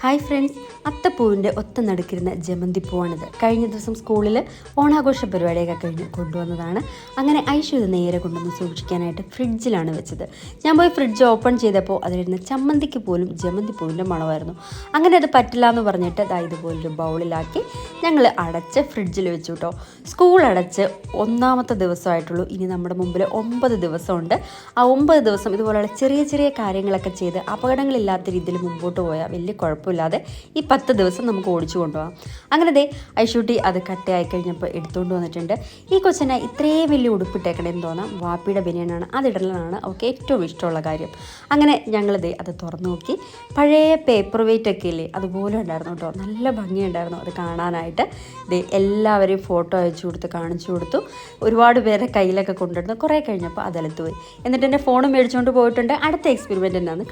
Hi friends, അത്തപ്പൂവിൻ്റെ ഒത്ത നടുക്കിരുന്ന ജമന്തിപ്പൂവാണിത്. കഴിഞ്ഞ ദിവസം സ്കൂളിൽ ഓണാഘോഷ പരിപാടിയൊക്കെ കഴിഞ്ഞ് കൊണ്ടുവന്നതാണ്. അങ്ങനെ ഐഷു ഇത് നേരെ കൊണ്ടുവന്ന് സൂക്ഷിക്കാനായിട്ട് ഫ്രിഡ്ജിലാണ് വെച്ചത്. ഞാൻ പോയി ഫ്രിഡ്ജ് ഓപ്പൺ ചെയ്തപ്പോൾ അതിലിരുന്ന ചമ്മന്തിക്ക് പോലും ജമന്തിപ്പൂവിൻ്റെ മണമായിരുന്നു. അങ്ങനെ അത് പറ്റില്ല എന്ന് പറഞ്ഞിട്ട് ഇതുപോലൊരു ബൗളിലാക്കി ഞങ്ങൾ അടച്ച് ഫ്രിഡ്ജിൽ വെച്ചു കേട്ടോ. സ്കൂൾ അടച്ച് 1ാമത്തെ ദിവസമായിട്ടുള്ളൂ. ഇനി നമ്മുടെ മുമ്പിൽ 9 ദിവസമുണ്ട്. ആ 9 ദിവസം ഇതുപോലെയുള്ള ചെറിയ ചെറിയ കാര്യങ്ങളൊക്കെ ചെയ്ത് അപകടങ്ങളില്ലാത്ത രീതിയിൽ മുമ്പോട്ട് പോയാൽ വലിയ കുഴപ്പമില്ലാതെ ഈ 10 ദിവസം നമുക്ക് ഓടിച്ചു കൊണ്ടുപോകാം. അങ്ങനെ ഐഷൂട്ടി അത് കട്ടയായി കഴിഞ്ഞപ്പോൾ എടുത്തുകൊണ്ട് വന്നിട്ടുണ്ട്. ഈ കൊച്ചിനെ ഇത്രയും വലിയ ഉടുപ്പിട്ടേക്കണേന്ന് തോന്നാം. വാപ്പിയുടെ ബനിയനാണ്, അതിടലാണ് അവർക്ക് ഏറ്റവും ഇഷ്ടമുള്ള കാര്യം. അങ്ങനെ ഞങ്ങൾ അത് തുറന്നു നോക്കി. പഴയ പേപ്പർ വെയിറ്റ് ഒക്കെ ഇല്ലേ, അതുപോലെ ഉണ്ടായിരുന്നു കേട്ടോ. നല്ല ഭംഗിയുണ്ടായിരുന്നു അത് കാണാനായിട്ട്. എല്ലാവരെയും ഫോട്ടോ അയച്ചു കൊടുത്ത് കാണിച്ചു കൊടുത്തു. ഒരുപാട് പേരെ കയ്യിലൊക്കെ കൊണ്ടുവരുന്നു. കുറേ കഴിഞ്ഞപ്പോൾ അതെടുത്ത് പോയി. എന്നിട്ട് എൻ്റെ ഫോൺ മേടിച്ചുകൊണ്ട് പോയിട്ടുണ്ട്. അടുത്ത എക്സ്പെരിമെൻ്റ് എന്നാണ്